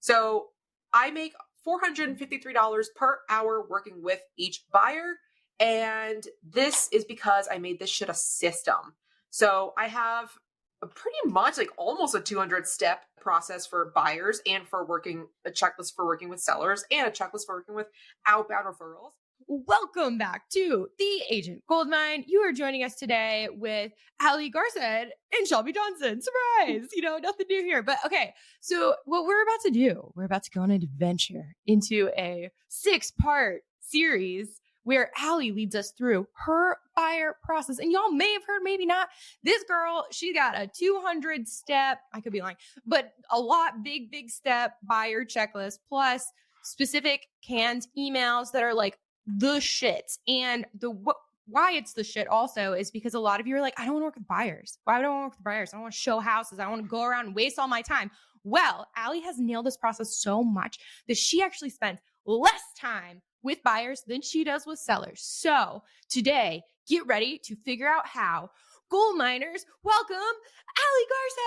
So I make $453 per hour working with each buyer. And this is because I made this shit a system. So I have a pretty much like almost a 200 step process for buyers and for working a checklist for working with sellers and a checklist for working with outbound referrals. Welcome back to The Agent Goldmine. You are joining us today with Ali Garced and Shelby Johnson. Surprise! Nothing new here. But okay, so what we're about to do, we're about to go on an adventure into a 6-part series where Ali leads us through her buyer process. And y'all may have heard, maybe not. This girl, she got a 200 step, I could be lying, but a lot big step buyer checklist plus specific canned emails that are like the shit. And why it's the shit also is because a lot of you are like, I don't want to work with buyers. Why would I want to work with buyers? I don't want to show houses. I want to go around and waste all my time. Well, Ali has nailed this process so much that she actually spends less time with buyers than she does with sellers. So today, get ready to figure out how gold miners welcome Ali Garced.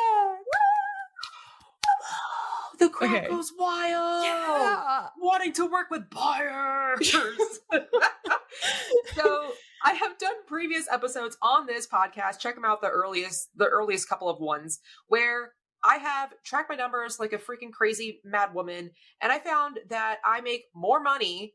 The crowd goes wild. Yeah. Wanting to work with buyers. So I have done previous episodes on this podcast. Check them out, the earliest couple of ones, where I have tracked my numbers like a freaking crazy mad woman. And I found that I make more money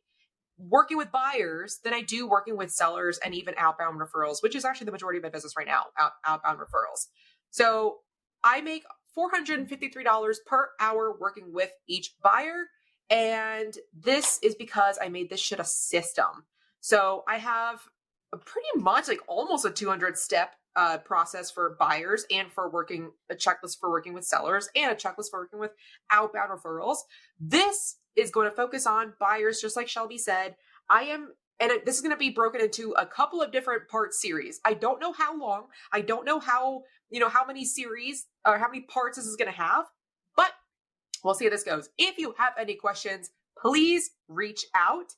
working with buyers than I do working with sellers and even outbound referrals, which is actually the majority of my business right now, outbound referrals. So I make $453 per hour working with each buyer. And this is because I made this shit a system. So I have a pretty much like almost a 200 step process for buyers and for working a checklist for working with sellers and a checklist for working with outbound referrals. This is going to focus on buyers, just like Shelby said. This is going to be broken into a couple of different part series. I don't know how long. I don't know how many series or how many parts this is going to have, but we'll see how this goes. If you have any questions, please reach out.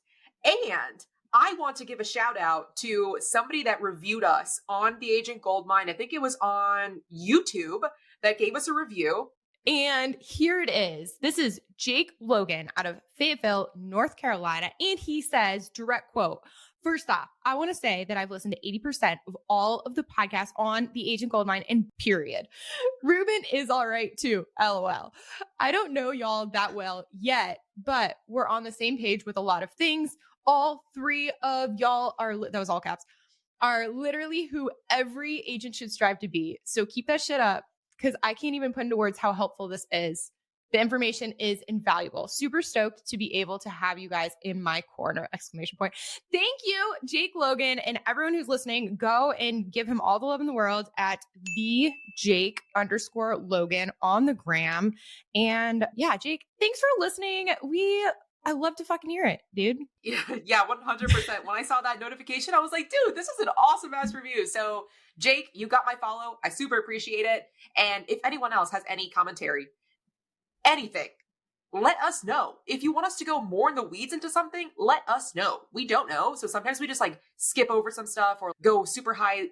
And I want to give a shout out to somebody that reviewed us on The Agent Goldmine. I think it was on YouTube that gave us a review. And here it is. This is Jake Logan out of Fayetteville, North Carolina. And he says, direct quote, first off, I want to say that I've listened to 80% of all of the podcasts on The Agent Goldmine and period. Ruben is all right too. LOL. I don't know y'all that well yet, but we're on the same page with a lot of things. All three of y'all that was all caps, are literally who every agent should strive to be. So keep that shit up. Because I can't even put into words how helpful this is. The information is invaluable. Super stoked to be able to have you guys in my corner, ! Thank you, Jake Logan, and everyone who's listening. Go and give him all the love in the world at the Jake_Logan on the gram. And yeah, Jake, thanks for listening. I love to fucking hear it, dude. Yeah, 100%. When I saw that notification, I was like, dude, this is an awesome ass review. So Jake, you got my follow. I super appreciate it. And if anyone else has any commentary, anything, let us know. If you want us to go more in the weeds into something, let us know. We don't know. So sometimes we just like skip over some stuff or go super high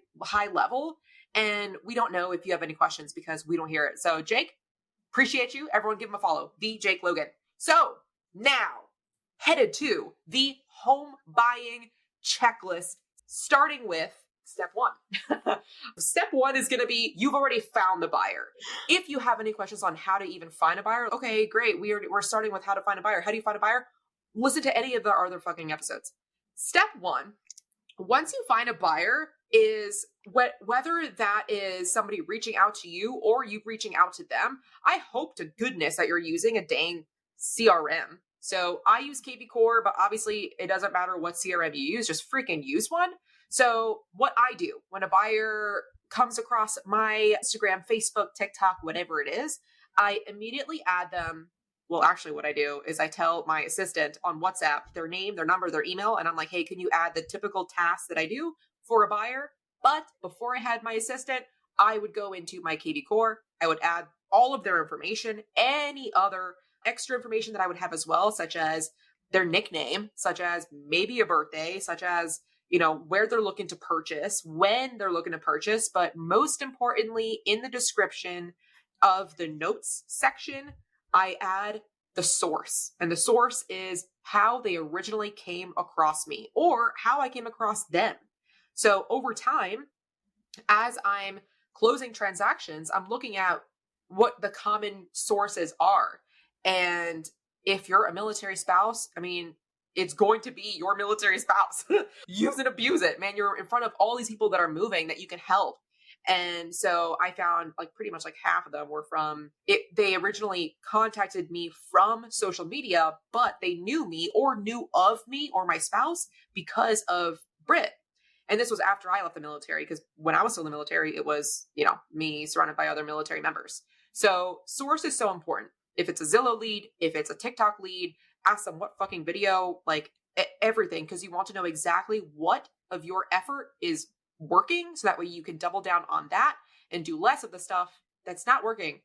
level. And we don't know if you have any questions because we don't hear it. So Jake, appreciate you. Everyone give him a follow. The Jake Logan. So now headed to the home buying checklist, starting with step one. Step one is going to be, you've already found the buyer. If you have any questions on how to even find a buyer, okay, great. We're starting with how to find a buyer. How do you find a buyer? Listen to any of the other fucking episodes. Step one, once you find a buyer, is whether that is somebody reaching out to you or you reaching out to them. I hope to goodness that you're using a dang CRM. So I use KB Core, but obviously it doesn't matter what CRM you use, just freaking use one. So what I do when a buyer comes across my Instagram, Facebook, TikTok, whatever it is, I immediately add them. Well, actually what I do is I tell my assistant on WhatsApp their name, their number, their email, and I'm like, hey, can you add the typical tasks that I do for a buyer? But before I had my assistant, I would go into my KB Core. I would add all of their information, any other extra information that I would have as well, such as their nickname, such as maybe a birthday, such as, where they're looking to purchase, when they're looking to purchase, but most importantly, in the description of the notes section, I add the source. And the source is how they originally came across me or how I came across them. So over time, as I'm closing transactions, I'm looking at what the common sources are. And if you're a military spouse, I mean, it's going to be your military spouse. Use and abuse it, man. You're in front of all these people that are moving that you can help. And so I found like pretty much like half of them were from it. They originally contacted me from social media, but they knew me or knew of me or my spouse because of Brit. And this was after I left the military, because when I was still in the military, it was, me surrounded by other military members. So source is so important. If it's a Zillow lead, if it's a TikTok lead, ask them what fucking video, like everything, because you want to know exactly what of your effort is working. So that way you can double down on that and do less of the stuff that's not working.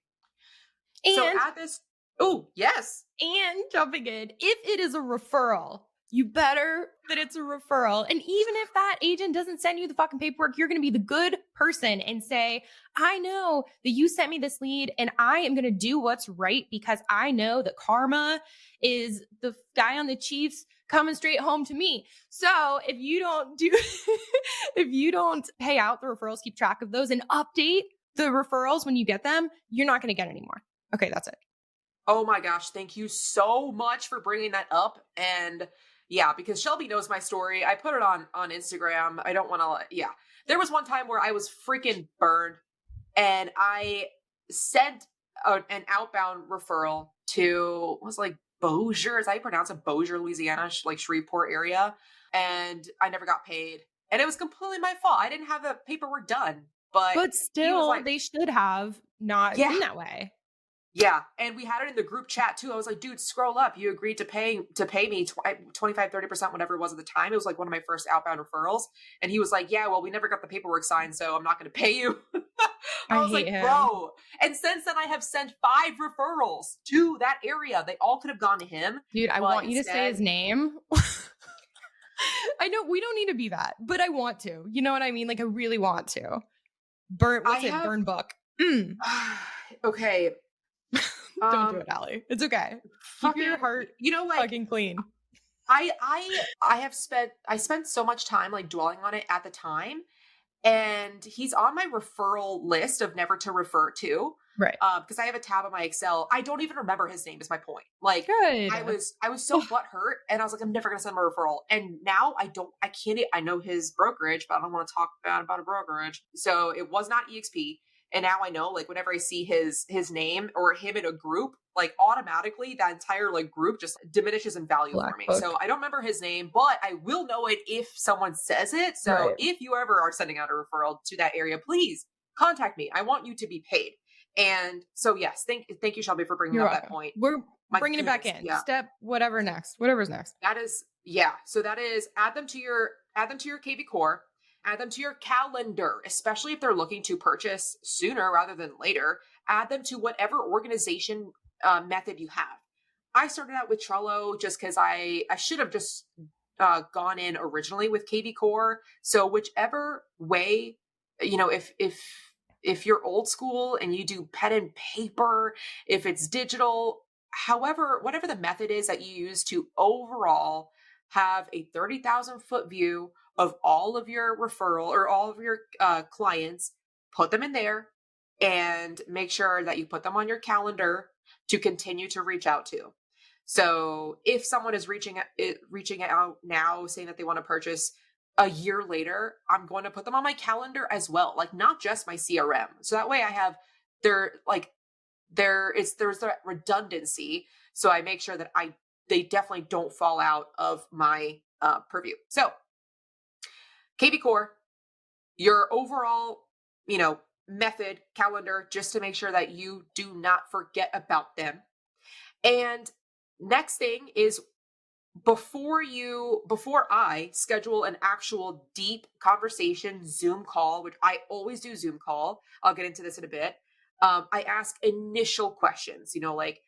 So And add this. Oh, yes. And jumping in, if it is a referral, you better that it's a referral. And even if that agent doesn't send you the fucking paperwork, you're going to be the good person and say, I know that you sent me this lead and I am going to do what's right because I know that karma is the guy on the Chiefs coming straight home to me. So if you don't do, if you don't pay out the referrals, keep track of those and update the referrals when you get them, you're not going to get any more. Okay, that's it. Oh my gosh, thank you so much for bringing that up. And yeah, because Shelby knows my story. I put it on Instagram. I don't want to, yeah. There was one time where I was freaking burned and I sent an outbound referral to, was like Bossier, is that how you pronounce it? Bossier, Louisiana, like Shreveport area. And I never got paid. And it was completely my fault. I didn't have the paperwork done. But still, like, they should have not yeah. been that way. Yeah. And we had it in the group chat too. I was like, dude, scroll up. You agreed to pay me 25, 30%, whatever it was at the time. It was like one of my first outbound referrals. And he was like, yeah, well, we never got the paperwork signed, so I'm not going to pay you. I was like, bro. And since then I have sent 5 referrals to that area. They all could have gone to him. Dude, I want you to say his name. I know we don't need to be that, but I want to. You know what I mean? Like I really want to. Burn book. Okay. Don't do it, Ali. It's okay. Keep your heart, fucking clean. I spent so much time like dwelling on it at the time, and he's on my referral list of never to refer to. Right. Because I have a tab on my Excel. I don't even remember his name is my point. Like good. I was so butthurt and I was like, I'm never gonna send him a referral. And now I can't, I know his brokerage, but I don't want to talk bad about a brokerage. So it was not EXP. And now I know, like, whenever I see his name or him in a group, like automatically that entire like group just diminishes in value for me. So I don't remember his name, but I will know it if someone says it. So if you ever are sending out a referral to that area, please contact me. I want you to be paid. And so yes, thank you, Shelby, for bringing up that point. We're bringing it back in. Yeah. Step whatever's next. That is, yeah. So that is add them to your KV core. Add them to your calendar, especially if they're looking to purchase sooner rather than later. Add them to whatever organization method you have. I started out with Trello just because I should have just gone in originally with KV Core. So whichever way, if you're old school and you do pen and paper, if it's digital, whatever the method is that you use to overall have a 30,000 foot view of all of your referral or all of your clients, put them in there and make sure that you put them on your calendar to continue to reach out to. So if someone is reaching out now saying that they want to purchase a year later, I'm going to put them on my calendar as well, like not just my CRM. So that way I have there's that redundancy. So I make sure that they definitely don't fall out of my purview. So KV Core, your overall, method calendar, just to make sure that you do not forget about them. And next thing is before I schedule an actual deep conversation Zoom call, which I always do Zoom call, I'll get into this in a bit. I ask initial questions, like,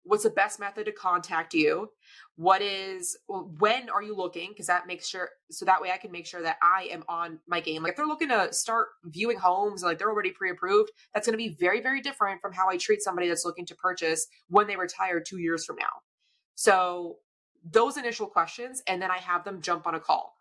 what's the best method to contact you? When are you looking? Because that makes sure, so that way I can make sure that I am on my game. Like if they're looking to start viewing homes, like they're already pre-approved, that's going to be very, very different from how I treat somebody that's looking to purchase when they retire 2 years from now. So those initial questions, and then I have them jump on a call.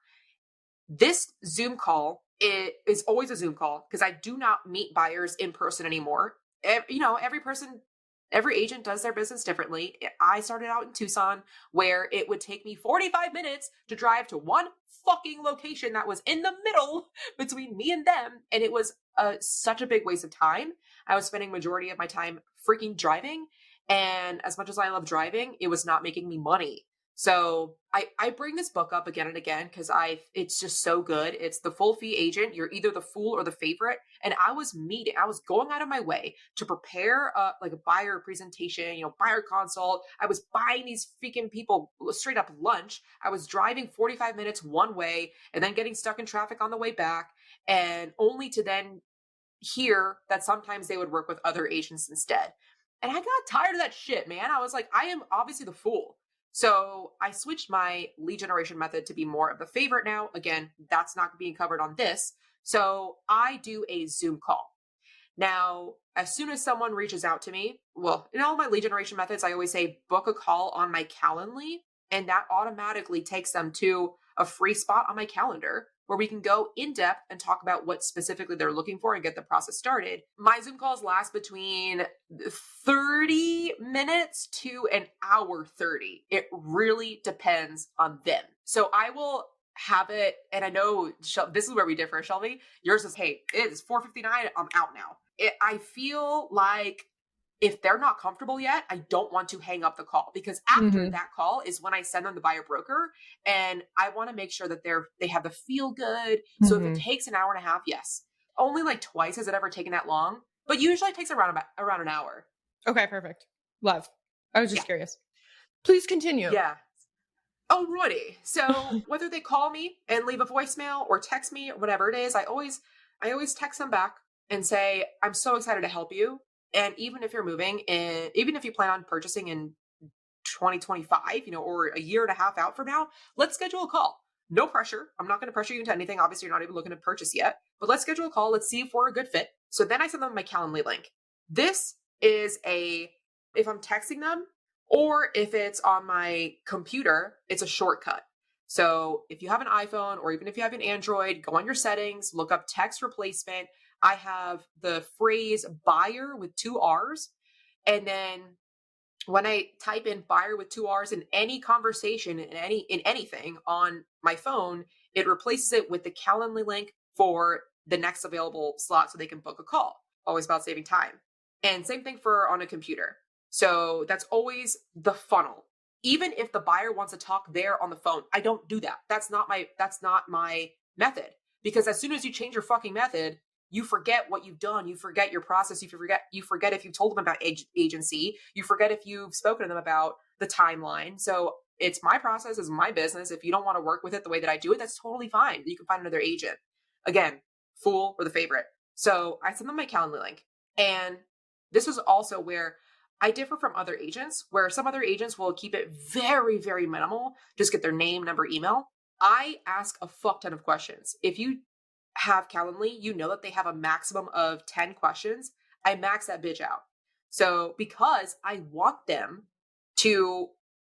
This Zoom call is always a Zoom call because I do not meet buyers in person anymore. Every agent does their business differently. I started out in Tucson where it would take me 45 minutes to drive to one fucking location that was in the middle between me and them. And it was such a big waste of time. I was spending majority of my time freaking driving. And as much as I love driving, it was not making me money. So I bring this book up again and again because it's just so good. It's The Full Fee Agent. You're either the fool or the favorite. And I was going out of my way to prepare like a buyer presentation, buyer consult. I was buying these freaking people straight up lunch. I was driving 45 minutes one way and then getting stuck in traffic on the way back, and only to then hear that sometimes they would work with other agents instead. And I got tired of that shit, man. I was like, I am obviously the fool. So I switched my lead generation method to be more of the favorite now. Again, that's not being covered on this. So I do a Zoom call. Now, as soon as someone reaches out to me, well, in all my lead generation methods, I always say book a call on my Calendly, and that automatically takes them to a free spot on my calendar where we can go in depth and talk about what specifically they're looking for and get the process started. My Zoom calls last between 30 minutes to an hour 30. It really depends on them. So I will have it, and I know this is where we differ, Shelby. Yours is, hey, it is 4:59, I'm out now. I feel like if they're not comfortable yet, I don't want to hang up the call, because after that call is when I send them the buyer broker, and I want to make sure that they have the feel good. So if it takes an hour and a half, yes. Only like twice has it ever taken that long, but usually it takes around an hour. Okay, perfect. Love. I was just curious. Please continue. Yeah. Alrighty. So whether they call me and leave a voicemail or text me or whatever it is, I always text them back and say, I'm so excited to help you. And even if you're moving, and even if you plan on purchasing in 2025, or a year and a half out from now, let's schedule a call. No pressure. I'm not going to pressure you into anything. Obviously, you're not even looking to purchase yet, but let's schedule a call. Let's see if we're a good fit. So then I send them my Calendly link. This is if I'm texting them or if it's on my computer, it's a shortcut. So if you have an iPhone or even if you have an Android, go on your settings, look up text replacement. I have the phrase buyer with 2 R's. And then when I type in buyer with 2 R's in any conversation, in anything on my phone, it replaces it with the Calendly link for the next available slot so they can book a call. Always about saving time. And same thing for on a computer. So that's always the funnel. Even if the buyer wants to talk there on the phone, I don't do that. That's not my method. Because as soon as you change your fucking method, you forget what you've done. You forget your process. You forget if you told them about agency. You forget if you've spoken to them about the timeline. So it's my process, it's my business. If you don't want to work with it the way that I do it, that's totally fine. You can find another agent. Again, fool or the favorite. So I send them my Calendly link. And this is also where I differ from other agents, where some other agents will keep it very, very minimal. Just get their name, number, email. I ask a fuck ton of questions. If you have Calendly, you know that they have a maximum of 10 questions. I max that bitch out. So because I want them to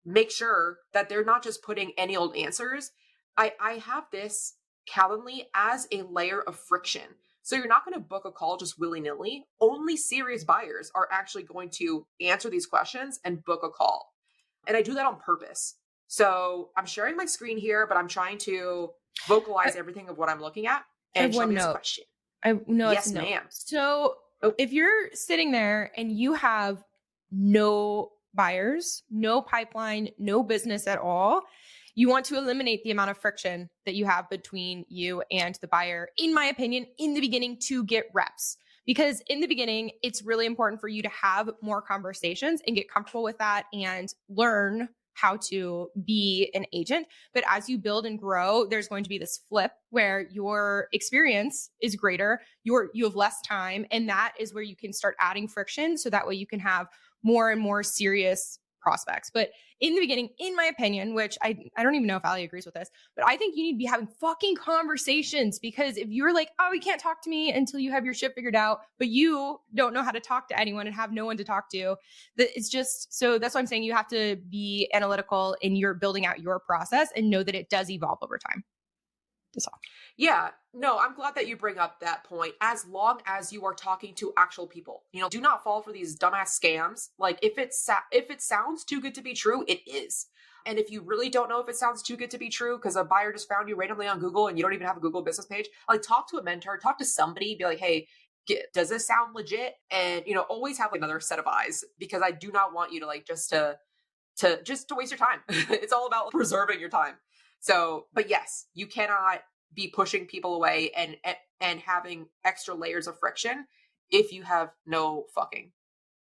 make sure that they're not just putting any old answers, I have this Calendly as a layer of friction. So you're not going to book a call just willy-nilly. Only serious buyers are actually going to answer these questions and book a call. And I do that on purpose. So I'm sharing my screen here, but I'm trying to vocalize everything of what I'm looking at. And show me this question. Yes, ma'am. So if you're sitting there and you have no buyers, no pipeline, no business at all, you want to eliminate the amount of friction that you have between you and the buyer, in my opinion, in the beginning, to get reps. Because in the beginning, it's really important for you to have more conversations and get comfortable with that and learn how to be an agent. But as you build and grow, there's going to be this flip where your experience is greater, you have less time, and that is where you can start adding friction. So that way you can have more and more serious prospects. But in the beginning, in my opinion, which I don't even know if Ali agrees with this, but I think you need to be having fucking conversations, because if you're like, oh, you can't talk to me until you have your shit figured out, but you don't know how to talk to anyone and have no one to talk to, that it's just, so that's why I'm saying you have to be analytical in your building out your process and know that it does evolve over time. That's all. Yeah, no, I'm glad that you bring up that point. As long as you are talking to actual people, do not fall for these dumbass scams. Like if if it sounds too good to be true, it is. And if you really don't know if it sounds too good to be true because a buyer just found you randomly on Google and you don't even have a Google business page, like talk to a mentor, talk to somebody, be like, hey, does this sound legit? And always have another set of eyes, because I do not want you to like just to waste your time. It's all about preserving your time. So, but yes, you cannot be pushing people away and having extra layers of friction if you have no fucking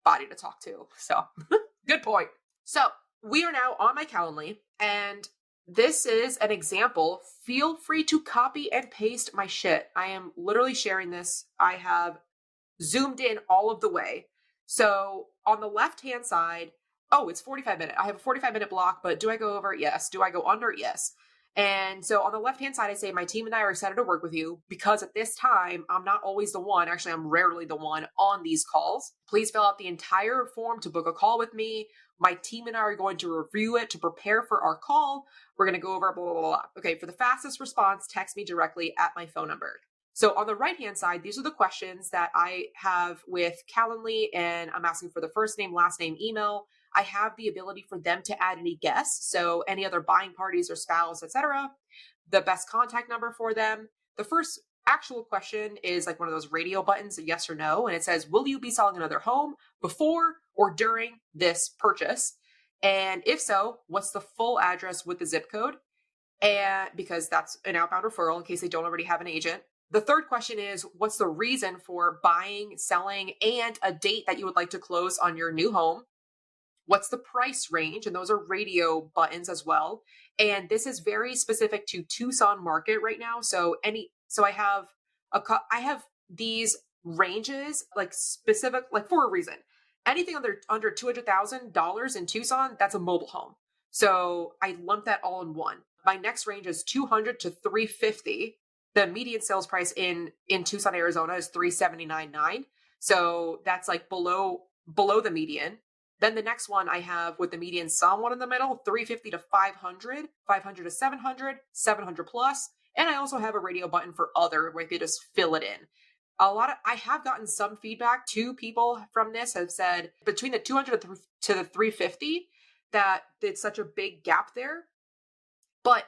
body to talk to. So, good point. So, we are now on my Calendly, and this is an example. Feel free to copy and paste my shit. I am literally sharing this. I have zoomed in all of the way. So, on the left-hand side, oh, it's 45 minutes. I have a 45-minute block, but do I go over? Yes. Do I go under? Yes. And so on the left-hand side, I say, my team and I are excited to work with you, because at this time, I'm not always the one. Actually, I'm rarely the one on these calls. Please fill out the entire form to book a call with me. My team and I are going to review it to prepare for our call. We're going to go over blah, blah, blah, blah. Okay, for the fastest response, text me directly at my phone number. So on the right-hand side, these are the questions that I have with Calendly, and I'm asking for the first name, last name, email. I have the ability for them to add any guests, so any other buying parties or spouse, etc. The best contact number for them. The first actual question is like one of those radio buttons, a yes or no, and it says, will you be selling another home before or during this purchase? And if so, what's the full address with the zip code? And because that's an outbound referral in case they don't already have an agent. The third question is, what's the reason for buying, selling, and a date that you would like to close on your new home? What's the price range? And those are radio buttons as well. And this is very specific to Tucson market right now. So I have these ranges like specific, like for a reason. Anything under $200,000 in Tucson, that's a mobile home. So I lump that all in one. My next range is 200 to 350. The median sales price in Tucson, Arizona is 379.9. So that's like below the median. Then the next one I have with the median somewhat in the middle, 350 to 500, 500 to 700, 700 plus. And I also have a radio button for other where you could just fill it in. I have gotten some feedback. Two people from this have said between the 200 to the 350 that it's such a big gap there. But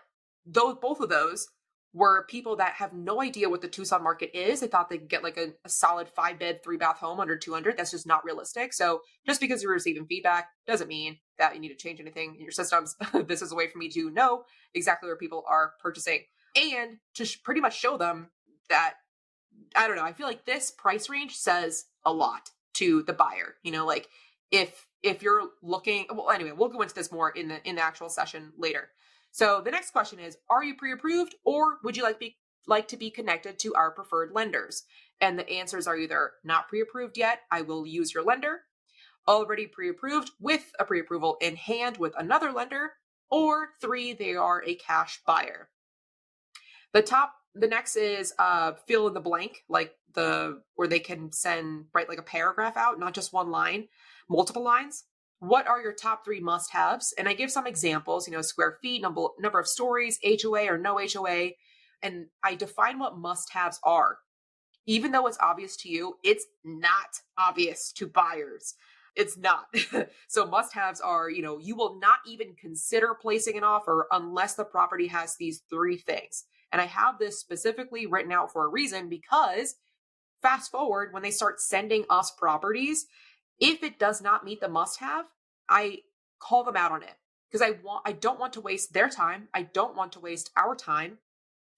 both of those were people that have no idea what the Tucson market is. They thought they could get like a solid 5-bed, 3-bath home under 200. That's just not realistic. So just because you're receiving feedback doesn't mean that you need to change anything in your systems. This is a way for me to know exactly where people are purchasing and to pretty much show them that, I don't know, I feel like this price range says a lot to the buyer. Like if you're looking, well, anyway, we'll go into this more in the actual session later. So the next question is, are you pre-approved, or would you like to be connected to our preferred lenders? And the answers are either not pre-approved yet, I will use your lender, already pre-approved with a pre-approval in hand with another lender, or 3, they are a cash buyer. The next is fill in the blank, like where they can write like a paragraph out, not just one line, multiple lines. What are your top 3 must-haves? And I give some examples, square feet, number of stories, HOA or no HOA. And I define what must-haves are. Even though it's obvious to you, it's not obvious to buyers. It's not. So must-haves are, you will not even consider placing an offer unless the property has these 3 things. And I have this specifically written out for a reason, because fast forward, when they start sending us properties, if it does not meet the must-have, I call them out on it, because I don't want to waste their time. I don't want to waste our time.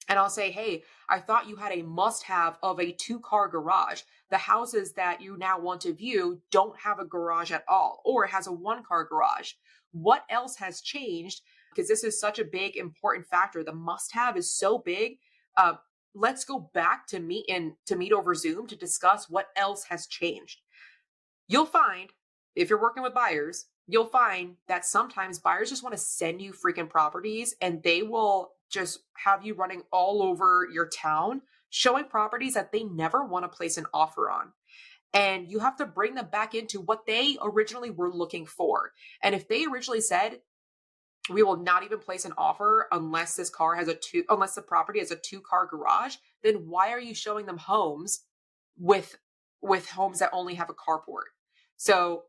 And I'll say, hey, I thought you had a must-have of a 2-car garage. The houses that you now want to view don't have a garage at all, or it has a 1-car garage. What else has changed? Because this is such a big, important factor. The must-have is so big. Let's go back to meet over Zoom to discuss what else has changed. You'll find if you're working with buyers, you'll find that sometimes buyers just want to send you freaking properties and they will just have you running all over your town, showing properties that they never want to place an offer on. And you have to bring them back into what they originally were looking for. And if they originally said, we will not even place an offer unless unless the property has a 2-car garage, then why are you showing them homes with homes that only have a carport? So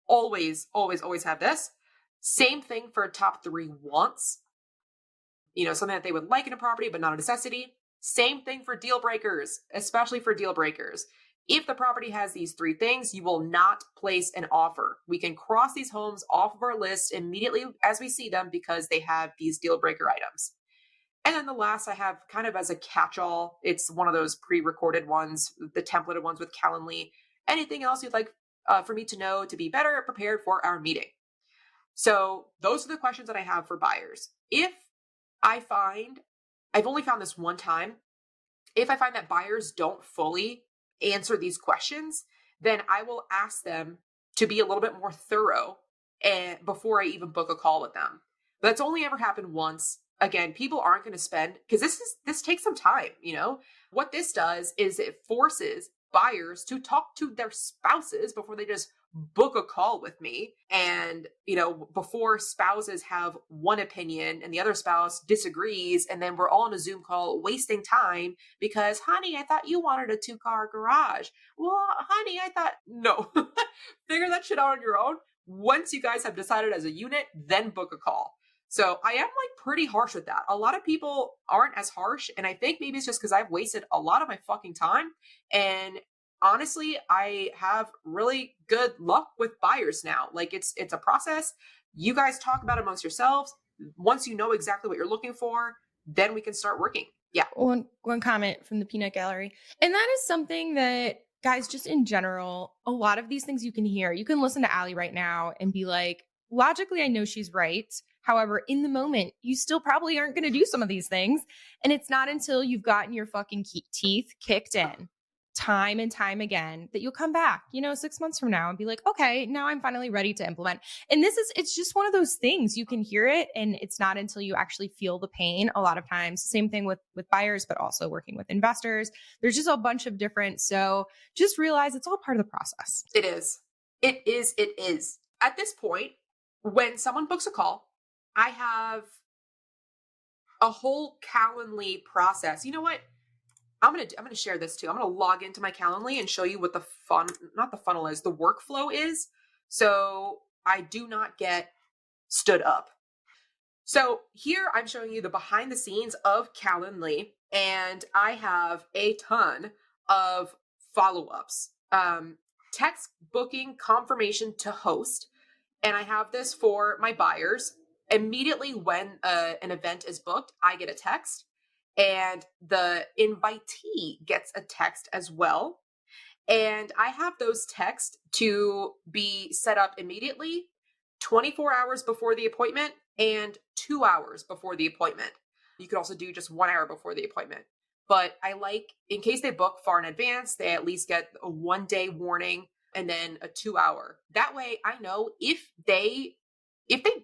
always, always, always have this. Same thing for top 3 wants. Something that they would like in a property, but not a necessity. Same thing for deal breakers, especially for deal breakers. If the property has these 3 things, you will not place an offer. We can cross these homes off of our list immediately as we see them because they have these deal breaker items. And then the last I have kind of as a catch-all, it's one of those pre-recorded ones, the templated ones with Calendly. Anything else you'd like for me to know to be better prepared for our meeting? So those are the questions that I have for buyers. If I've only found this one time, if I find that buyers don't fully answer these questions, then I will ask them to be a little bit more thorough and before I even book a call with them. But that's only ever happened once. Again, people aren't going to spend, because this takes some time. What this does is it forces buyers to talk to their spouses before they just book a call with me. And, before spouses have one opinion and the other spouse disagrees, and then we're all on a Zoom call wasting time because, honey, I thought you wanted a 2-car garage. Well, honey, I thought, no, figure that shit out on your own. Once you guys have decided as a unit, then book a call. So I am pretty harsh with that. A lot of people aren't as harsh. And I think maybe it's just because I've wasted a lot of my fucking time. And honestly, I have really good luck with buyers now. It's a process. You guys talk about it amongst yourselves. Once you know exactly what you're looking for, then we can start working. Yeah. One comment from the peanut gallery. And that is something that, guys, just in general, a lot of these things you can hear. You can listen to Ali right now and be like, logically, I know she's right. However, in the moment, you still probably aren't going to do some of these things. And it's not until you've gotten your fucking teeth kicked in time and time again that you'll come back, 6 months from now and be like, okay, now I'm finally ready to implement. And it's just one of those things. You can hear it, and it's not until you actually feel the pain a lot of times. Same thing with buyers, but also working with investors. There's just a bunch of different. So just realize it's all part of the process. It is. It is. At this point, when someone books a call, I have a whole Calendly process. You know what? I'm gonna share this too. I'm gonna log into my Calendly and show you what the workflow is. So I do not get stood up. So here I'm showing you the behind the scenes of Calendly, and I have a ton of follow-ups. Text booking confirmation to host. And I have this for my buyers. Immediately when an event is booked, I get a text, and the invitee gets a text as well. And I have those texts to be set up immediately, 24 hours before the appointment and 2 hours before the appointment. You could also do just 1 hour before the appointment. But I like, in case they book far in advance, they at least get a 1-day warning and then a 2 hour. That way I know if they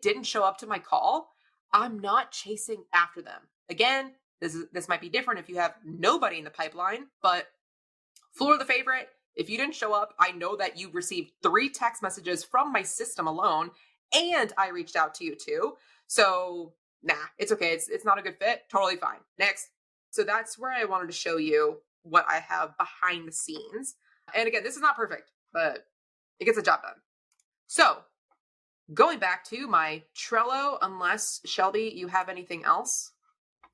didn't show up to my call, I'm not chasing after them. Again, this might be different if you have nobody in the pipeline, but floor the favorite. If you didn't show up, I know that you received 3 text messages from my system alone, and I reached out to you too. So nah, it's okay. It's not a good fit. Totally fine. Next. So that's where I wanted to show you what I have behind the scenes. And again, this is not perfect, but it gets the job done. So going back to my Trello, unless Shelby, you have anything else?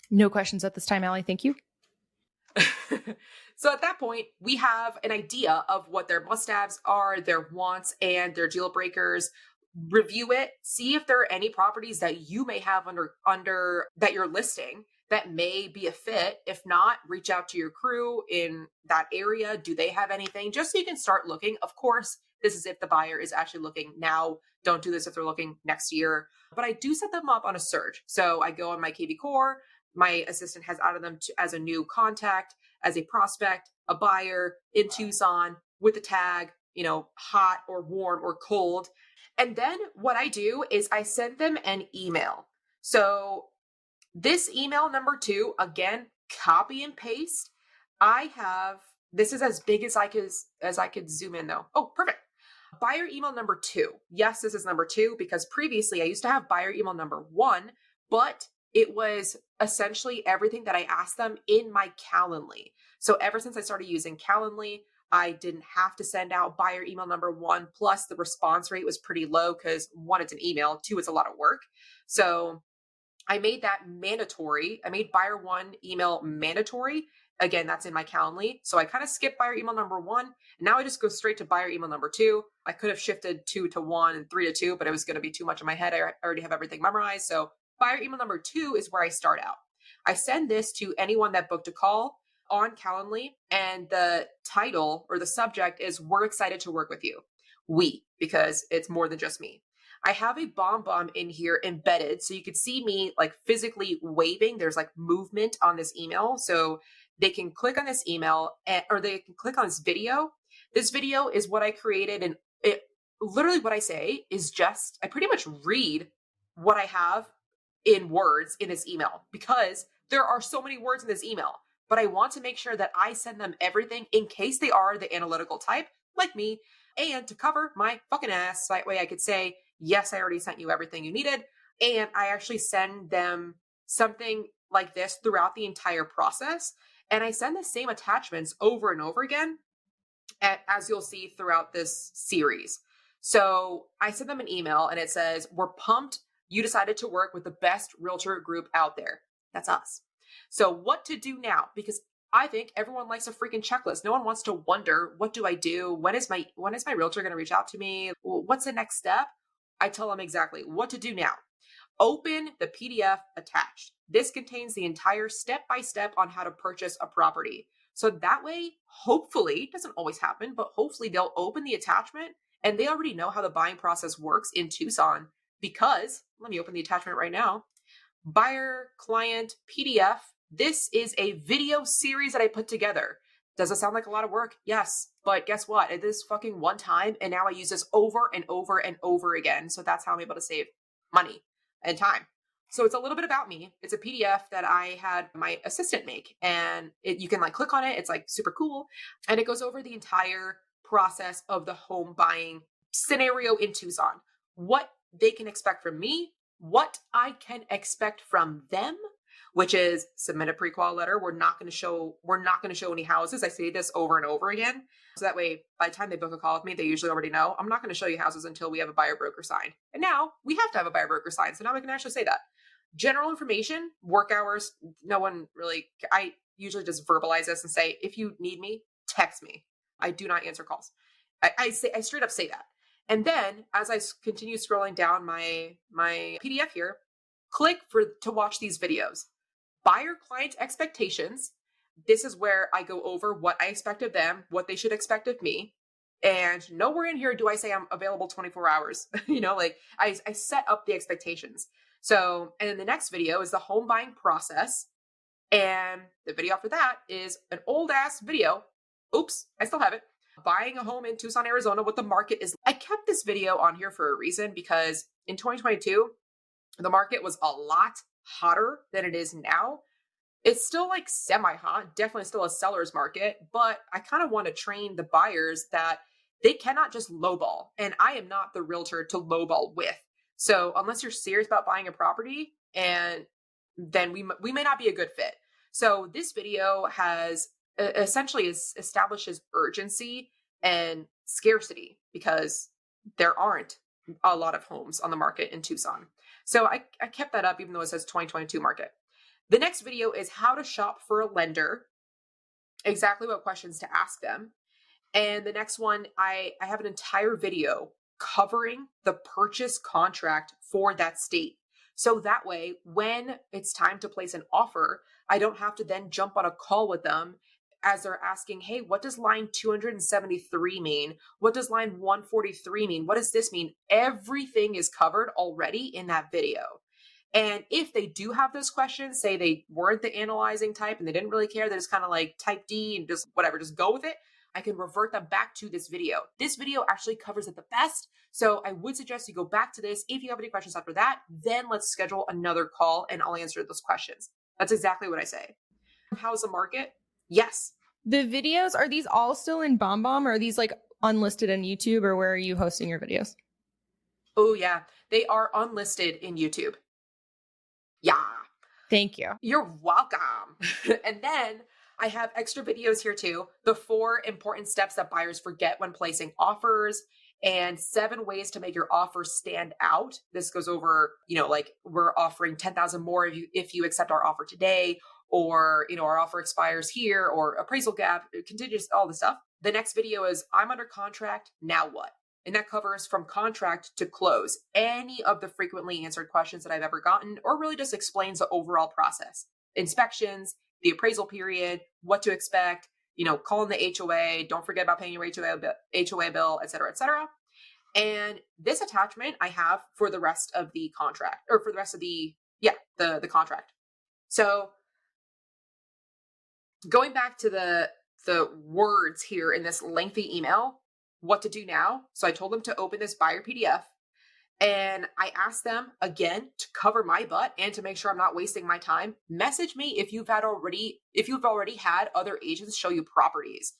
No questions at this time, Ali. Thank you. So at that point, we have an idea of what their must-haves are, their wants, and their deal breakers. Review it, see if there are any properties that you may have under that you're listing that may be a fit. If not, reach out to your crew in that area. Do they have anything? Just so you can start looking. Of course, this is if the buyer is actually looking now. Don't do this if they're looking next year. But I do set them up on a search. So I go on my KV Core. My assistant has added them as a new contact, as a prospect, a buyer in Tucson with the tag hot or warm or cold. And then what I do is I send them an email. So this email number 2, again, copy and paste. I have, this is as big as I could zoom in though. Oh, perfect. Buyer email number 2. Yes, this is number 2 because previously I used to have buyer email number 1, but it was essentially everything that I asked them in my Calendly. So ever since I started using Calendly, I didn't have to send out buyer email number 1. Plus the response rate was pretty low because 1, it's an email, 2, it's a lot of work. So I made that mandatory. I made buyer 1 email mandatory. Again, that's in my Calendly. So I kind of skipped buyer email number 1. And now I just go straight to buyer email number 2. I could have shifted 2 to 1 and 3 to 2, but it was going to be too much in my head. I already have everything memorized. So buyer email number 2 is where I start out. I send this to anyone that booked a call on Calendly, and the title or the subject is "We're excited to work with you." We, because it's more than just me. I have a bomb in here embedded, so you could see me like physically waving. There's like movement on this email, so they can click on this email or they can click on this video. This video is what I created, and it literally what I say is just I pretty much read what I have in words in this email because there are so many words in this email. But I want to make sure that I send them everything in case they are the analytical type like me, and to cover my fucking ass. So that way I could say, yes, I already sent you everything you needed. And I actually send them something like this throughout the entire process. And I send the same attachments over and over again, as you'll see throughout this series. So I send them an email and it says, "We're pumped you decided to work with the best realtor group out there." That's us. So what to do now? Because I think everyone likes a freaking checklist. No one wants to wonder, what do I do? When is my realtor going to reach out to me? What's the next step? I tell them exactly what to do now. Open the PDF attached. This contains the entire step-by-step on how to purchase a property. So that way, hopefully, it doesn't always happen, but hopefully they'll open the attachment and they already know how the buying process works in Tucson. Because, let me open the attachment right now. Buyer client PDF. This is a video series that I put together. Does it sound like a lot of work? Yes. But guess what? It is fucking one time. And now I use this over and over and over again. So that's how I'm able to save money and time. So it's a little bit about me. It's a PDF that I had my assistant make, and you can like click on it. It's like super cool. And it goes over the entire process of the home buying scenario in Tucson. What they can expect from me, what I can expect from them, which is submit a pre-qual letter. We're not going to show any houses. I say this over and over again. So that way, by the time they book a call with me, they usually already know I'm not going to show you houses until we have a buyer broker signed. And now we have to have a buyer broker signed. So now we can actually say that. General information, work hours. No one really, I usually just verbalize this and say, if you need me, text me. I do not answer calls. I straight up say that. And then as I continue scrolling down my PDF here, click to watch these videos. Buyer client expectations. This is where I go over what I expect of them, what they should expect of me. And nowhere in here do I say I'm available 24 hours. I set up the expectations. So, and then the next video is the home buying process. And the video after that is an old ass video. Oops, I still have it. Buying a home in Tucson, Arizona, what the market is. I kept this video on here for a reason because in 2022, the market was a lot hotter than it is now. It's still like semi-hot, definitely still a seller's market, but I kind of want to train the buyers that they cannot just lowball. And I am not the realtor to lowball with. So unless you're serious about buying a property, and then we may not be a good fit. So this video has essentially establishes urgency and scarcity because there aren't a lot of homes on the market in Tucson. So I kept that up even though it says 2022 market. The next video is how to shop for a lender, exactly what questions to ask them. And the next one, I have an entire video covering the purchase contract for that state. So that way, when it's time to place an offer, I don't have to then jump on a call with them as they're asking, hey, what does line 273 mean? What does line 143 mean? What does this mean? Everything is covered already in that video. And if they do have those questions, say they weren't the analyzing type and they didn't really care, they just kind of like type D and just whatever, just go with it. I can revert them back to this video. This video actually covers it the best. So I would suggest you go back to this. If you have any questions after that, then let's schedule another call and I'll answer those questions. That's exactly what I say. How's the market? Yes. The videos, are these all still in BombBomb, or are these like unlisted in YouTube, or where are you hosting your videos? Oh yeah, they are unlisted in YouTube. Yeah. Thank you. You're welcome. And then I have extra videos here too. The 4 important steps that buyers forget when placing offers, and 7 ways to make your offer stand out. This goes over, like we're offering 10,000 more if you accept our offer today, or, our offer expires here, or appraisal gap, contingent, all the stuff. The next video is I'm under contract, now what? And that covers from contract to close, any of the frequently answered questions that I've ever gotten, or really just explains the overall process. Inspections, the appraisal period, what to expect, calling the HOA, don't forget about paying your HOA bill, et cetera, et cetera. And this attachment I have for the rest of the contract, or for the rest of the contract. So going back to the words here in this lengthy email, what to do now. So I told them to open this buyer PDF, and I asked them again to cover my butt and to make sure I'm not wasting my time. Message me if you've already had other agents show you properties.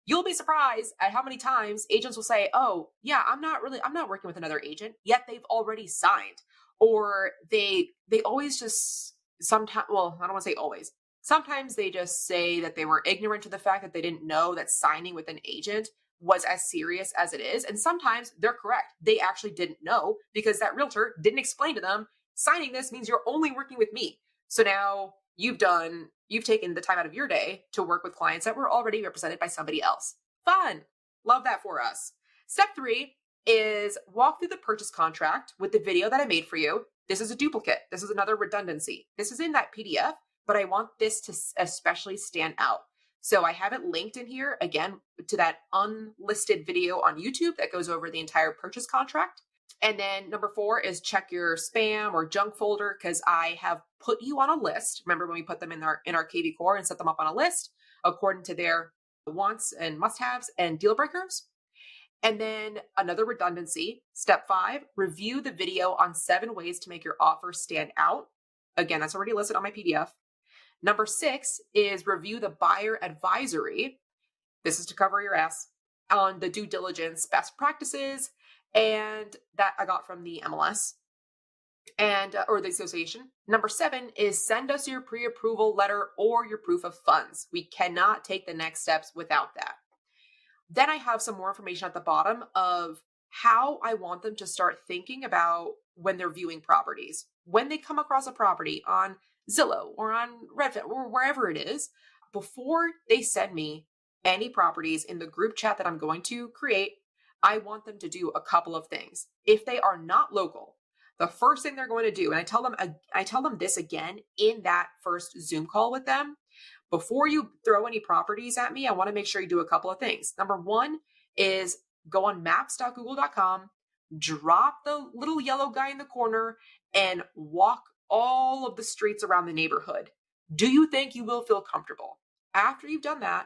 You'll be surprised at how many times agents will say, "Oh, yeah, I'm not working with another agent," yet they've already signed. Or they always just sometimes, well, I don't want to say always. Sometimes they just say that they were ignorant to the fact that they didn't know that signing with an agent was as serious as it is. And sometimes they're correct. They actually didn't know because that realtor didn't explain to them, signing this means you're only working with me. So now you've taken the time out of your day to work with clients that were already represented by somebody else. Fun. Love that for us. Step 3 is walk through the purchase contract with the video that I made for you. This is a duplicate. This is another redundancy. This is in that PDF, but I want this to especially stand out. So I have it linked in here, again, to that unlisted video on YouTube that goes over the entire purchase contract. And then number 4 is check your spam or junk folder, because I have put you on a list. Remember when we put them in our KV Core and set them up on a list according to their wants and must-haves and deal breakers. And then another redundancy, step 5, review the video on 7 ways to make your offer stand out. Again, that's already listed on my PDF. Number 6 is review the buyer advisory. This is to cover your ass on the due diligence best practices, and that I got from the MLS and or the association. Number 7 is send us your pre-approval letter or your proof of funds. We cannot take the next steps without that. Then I have some more information at the bottom of how I want them to start thinking about when they're viewing properties. When they come across a property on Zillow or on Redfin or wherever it is, before they send me any properties in the group chat that I'm going to create, I want them to do a couple of things. If they are not local, the first thing they're going to do, and I tell them this again in that first Zoom call with them, before you throw any properties at me, I want to make sure you do a couple of things. Number 1 is go on maps.google.com, drop the little yellow guy in the corner, and walk all of the streets around the neighborhood. Do you think you will feel comfortable? After you've done that,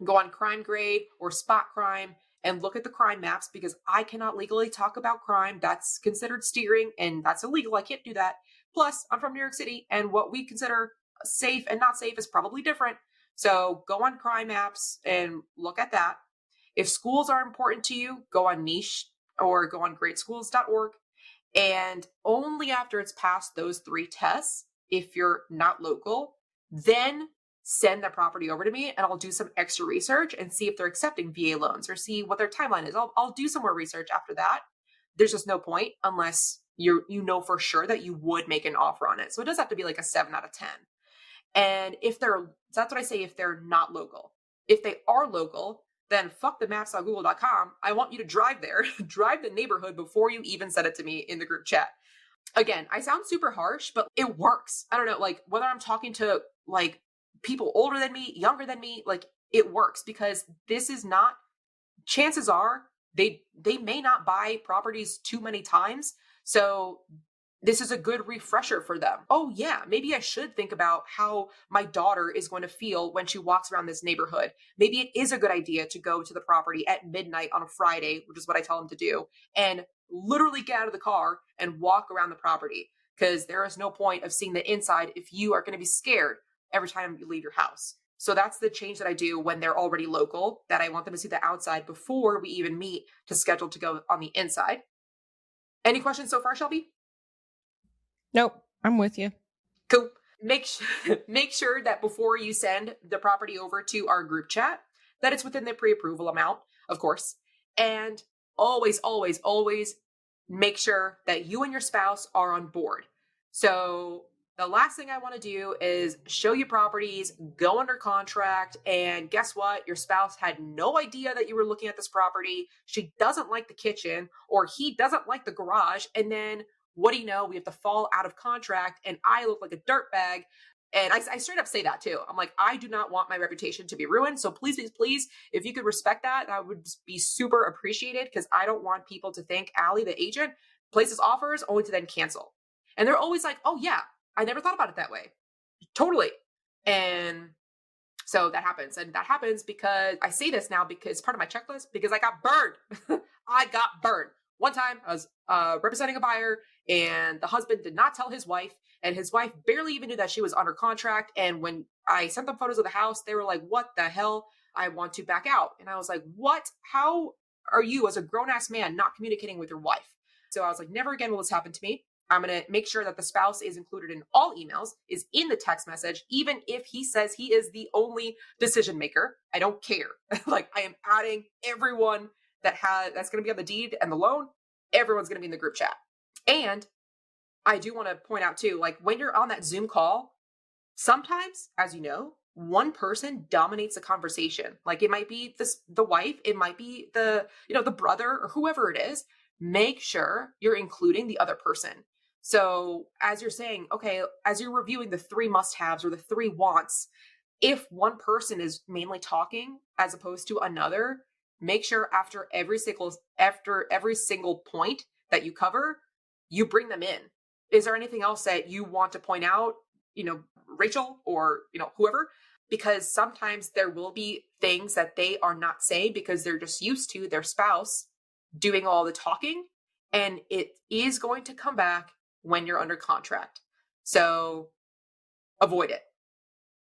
go on Crime Grade or Spot Crime and look at the crime maps, because I cannot legally talk about crime. That's considered steering and that's illegal. I can't do that. Plus, I'm from New York City, and what we consider safe and not safe is probably different. So go on crime maps and look at that. If schools are important to you, go on Niche or go on greatschools.org. And only after it's passed those 3 tests, if you're not local, then send that property over to me and I'll do some extra research and see if they're accepting VA loans or see what their timeline is. I'll do some more research after that. There's just no point unless you know for sure that you would make an offer on it. So it does have to be like a 7 out of 10. And that's what I say if they're not local. If they are local, then fuck the maps.google.com. I want you to drive there, drive the neighborhood before you even send it to me in the group chat. Again, I sound super harsh, but it works. I don't know, like whether I'm talking to like people older than me, younger than me, like it works, because this is not, chances are they may not buy properties too many times. So this is a good refresher for them. Oh, yeah, maybe I should think about how my daughter is going to feel when she walks around this neighborhood. Maybe it is a good idea to go to the property at midnight on a Friday, which is what I tell them to do, and literally get out of the car and walk around the property, because there is no point of seeing the inside if you are going to be scared every time you leave your house. So that's the change that I do when they're already local, that I want them to see the outside before we even meet to schedule to go on the inside. Any questions so far, Shelby? Nope, I'm with you. Cool. Make sure that before you send the property over to our group chat, that it's within the pre-approval amount, of course. And always, always, always make sure that you and your spouse are on board. So the last thing I want to do is show you properties, go under contract, and guess what? Your spouse had no idea that you were looking at this property. She doesn't like the kitchen, or he doesn't like the garage, and then what do you know? We have to fall out of contract and I look like a dirtbag. And I straight up say that too. I'm like, I do not want my reputation to be ruined. So please, please, please, if you could respect that, that would be super appreciated, because I don't want people to think Ali, the agent, places offers only to then cancel. And they're always like, oh yeah, I never thought about it that way. Totally. And so that happens. And that happens because I say this now because part of my checklist, because I got burned. I got burned. One time I was representing a buyer, and the husband did not tell his wife, and his wife barely even knew that she was under contract. And when I sent them photos of the house, they were like, what the hell? I want to back out. And I was like, what? How are you, as a grown ass man, not communicating with your wife? So I was like, never again will this happen to me. I'm going to make sure that the spouse is included in all emails, is in the text message, even if he says he is the only decision maker. I don't care. Like, I am adding everyone that's going to be on the deed and the loan. Everyone's going to be in the group chat. And I do want to point out too, like, when you're on that Zoom call, sometimes, as you know, one person dominates the conversation. Like, it might be the wife, it might be the brother, or whoever it is. Make sure you're including the other person. So as you're saying, okay, as you're reviewing the 3 must-haves or the 3 wants, if one person is mainly talking as opposed to another, make sure after every single point that you cover, you bring them in. Is there anything else that you want to point out, Rachel, or, whoever? Because sometimes there will be things that they are not saying because they're just used to their spouse doing all the talking, and it is going to come back when you're under contract. So avoid it.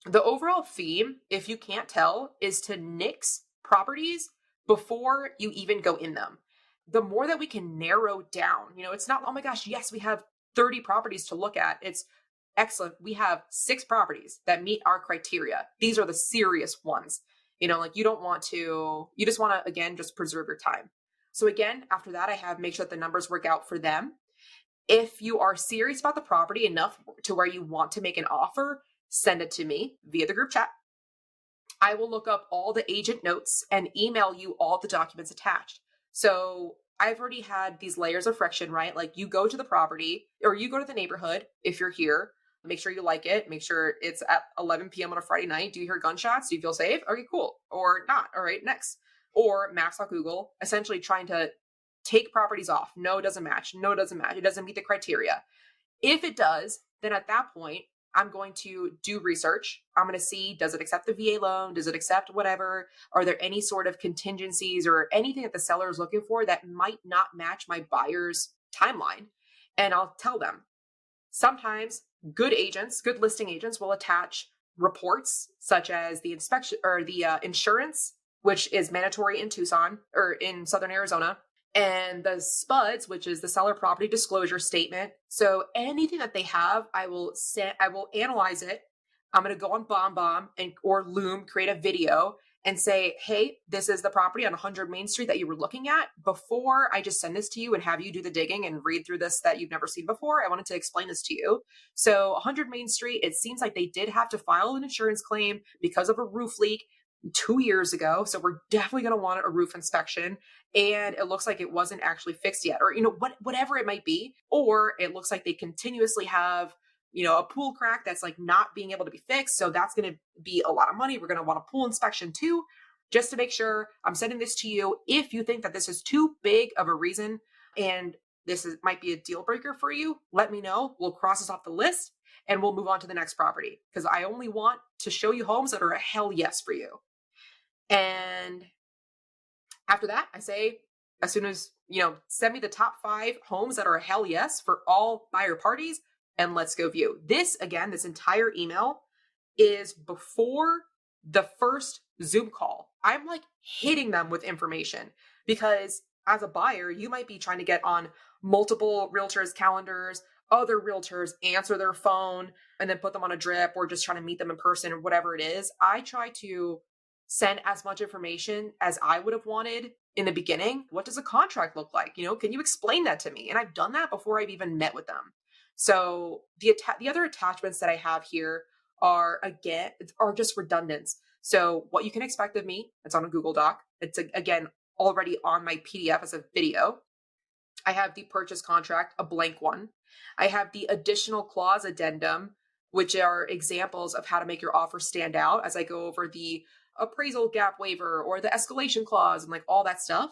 The overall theme, if you can't tell, is to nix properties before you even go in them. The more that we can narrow down, it's not, oh my gosh, yes, we have 30 properties to look at. It's excellent. We have 6 properties that meet our criteria. These are the serious ones. You just want to, again, just preserve your time. So again, after that, I have make sure that the numbers work out for them. If you are serious about the property enough to where you want to make an offer, send it to me via the group chat. I will look up all the agent notes and email you all the documents attached. So I've already had these layers of friction, right? Like, you go to the property, or you go to the neighborhood if you're here. Make sure you like it. Make sure it's at 11 p.m. on a Friday night. Do you hear gunshots? Do you feel safe? Okay, cool. Or not. All right, next. Or maps on Google, essentially trying to take properties off. No, it doesn't match. No, it doesn't match. It doesn't meet the criteria. If it does, then at that point, I'm going to do research. I'm going to see, does it accept the VA loan? Does it accept whatever? Are there any sort of contingencies or anything that the seller is looking for that might not match my buyer's timeline? And I'll tell them. Sometimes good listing agents will attach reports such as the inspection or the insurance, which is mandatory in Tucson or in Southern Arizona, and the SPUDs, which is the seller property disclosure statement. So anything that they have, I will analyze it. I'm going to go on BombBomb or Loom, create a video and say, hey, this is the property on 100 Main Street that you were looking at. Before I just send this to you and have you do the digging and read through this that you've never seen before, I wanted to explain this to you. So 100 Main Street, it seems like they did have to file an insurance claim because of a roof leak 2 years ago. So we're definitely going to want a roof inspection. And it looks like it wasn't actually fixed yet, or, whatever it might be. Or it looks like they continuously have, a pool crack that's like not being able to be fixed. So that's going to be a lot of money. We're going to want a pool inspection too, just to make sure. I'm sending this to you. If you think that this is too big of a reason and might be a deal breaker for you, let me know. We'll cross this off the list and we'll move on to the next property, because I only want to show you homes that are a hell yes for you. And after that, I say, as soon as, send me the top 5 homes that are a hell yes for all buyer parties, and let's go view. This entire email is before the first Zoom call. I'm like hitting them with information, because as a buyer, you might be trying to get on multiple realtors' calendars, other realtors answer their phone and then put them on a drip, or just trying to meet them in person or whatever it is. I try to send as much information as I would have wanted in the beginning. What does a contract look like? Can you explain that to me? And I've done that before I've even met with them. So the other attachments that I have here are just redundants. So what you can expect of me, it's on a Google Doc. It's again already on my PDF as a video. I have the purchase contract, a blank one. I have the additional clause addendum, which are examples of how to make your offer stand out, as I go over the appraisal gap waiver or the escalation clause and like all that stuff.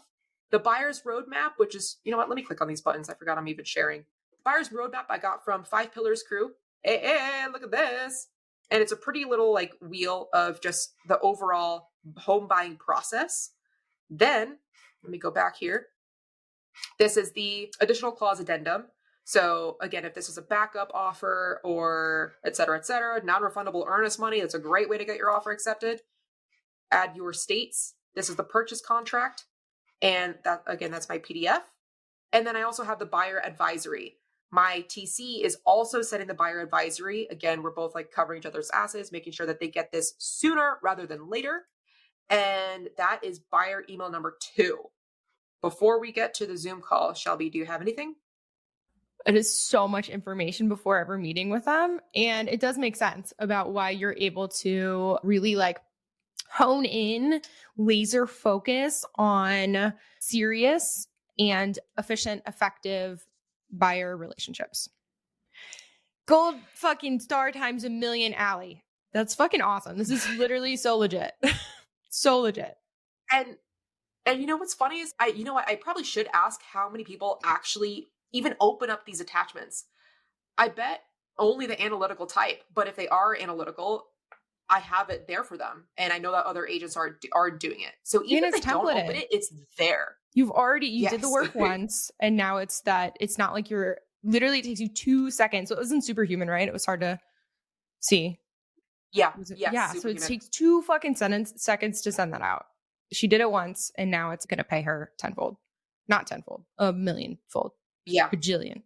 The buyer's roadmap, which is, let me click on these buttons. I forgot I'm even sharing. The buyer's roadmap I got from 5 Pillars Crew. Hey, look at this. And it's a pretty little like wheel of just the overall home buying process. Then let me go back here. This is the additional clause addendum. So again, if this is a backup offer or et cetera, non-refundable earnest money, that's a great way to get your offer accepted. Add your states. This is the purchase contract. And that, again, that's my PDF. And then I also have the buyer advisory. My TC is also setting the buyer advisory. Again, we're both like covering each other's asses, making sure that they get this sooner rather than later. And that is buyer email number 2. Before we get to the Zoom call, Shelby, do you have anything? It is so much information before ever meeting with them. And it does make sense about why you're able to really like hone in, laser focus on serious and efficient, effective buyer relationships. Gold fucking star times a million, Ali. That's fucking awesome. This is literally so legit. So legit. And what's funny is I probably should ask how many people actually even open up these attachments. I bet only the analytical type, but if they are analytical, I have it there for them. And I know that other agents are doing it. So even if they don't open it, it's there. You did the work once, and now it's not like you're literally, it takes you 2 seconds. So it wasn't superhuman, right? It was hard to see. Yeah. Yeah. So it takes 2 fucking seconds to send that out. She did it once, and now it's going to pay her tenfold. Not tenfold, a millionfold. Yeah. Bajillion.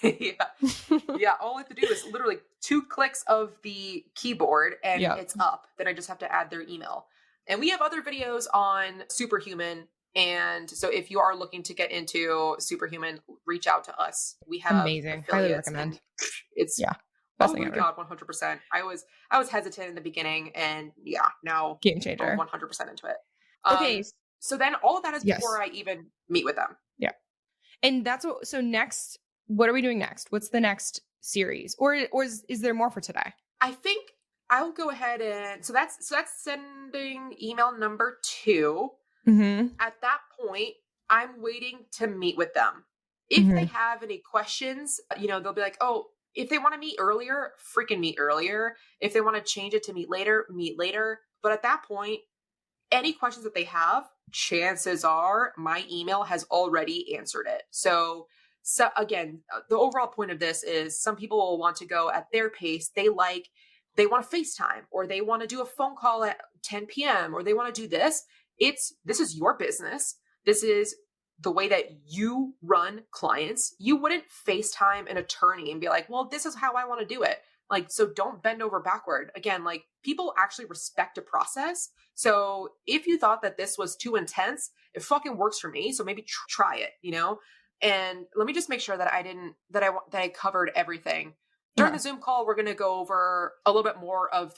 Yeah. All I have to do is literally 2 clicks of the keyboard and it's up. Then I just have to add their email. And we have other videos on Superhuman. And so if you are looking to get into Superhuman, reach out to us. We have amazing. Highly recommend. It's best oh my God, 100%. I was hesitant in the beginning, and now game changer. 100% into it. Okay. So then all of that is before I even meet with them. Yeah. And so next, what are we doing next? What's the next series? Or is there more for today? I think I'll go ahead and, so that's sending email number 2. Mm-hmm. At that point, I'm waiting to meet with them. If they have any questions, they'll be like, oh, if they want to meet earlier, freaking meet earlier. If they want to change it to meet later, meet later. But at that point, any questions that they have, chances are my email has already answered it. So again, the overall point of this is some people will want to go at their pace. They want to FaceTime, or they want to do a phone call at 10 p.m. or they want to do this. This is your business. This is the way that you run clients. You wouldn't FaceTime an attorney and be like, well, this is how I want to do it. Like, so don't bend over backward. Again, like, people actually respect a process. So if you thought that this was too intense, it fucking works for me. So maybe try it, And let me just make sure that I covered everything. During the Zoom call, we're going to go over a little bit more of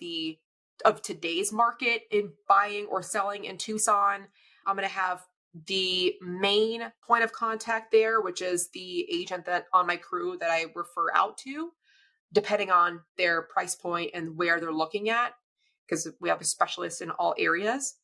today's market in buying or selling in Tucson. I'm going to have the main point of contact there, which is the agent that on my crew that I refer out to, depending on their price point and where they're looking at, because we have a specialist in all areas.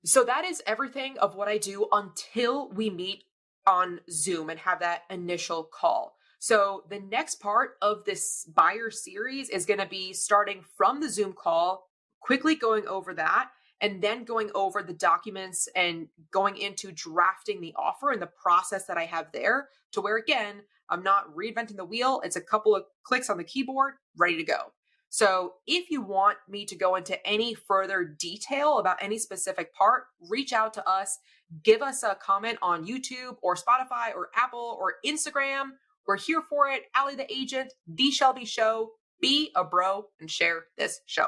So that is everything of what I do until we meet on Zoom and have that initial call. So the next part of this buyer series is going to be starting from the Zoom call, quickly going over that, and then going over the documents and going into drafting the offer and the process that I have there, to where, again, I'm not reinventing the wheel. It's a couple of clicks on the keyboard, ready to go. So if you want me to go into any further detail about any specific part, reach out to us. Give us a comment on YouTube or Spotify or Apple or Instagram. We're here for it. Ali the Agent, The Shelby Show. Be a bro and share this show.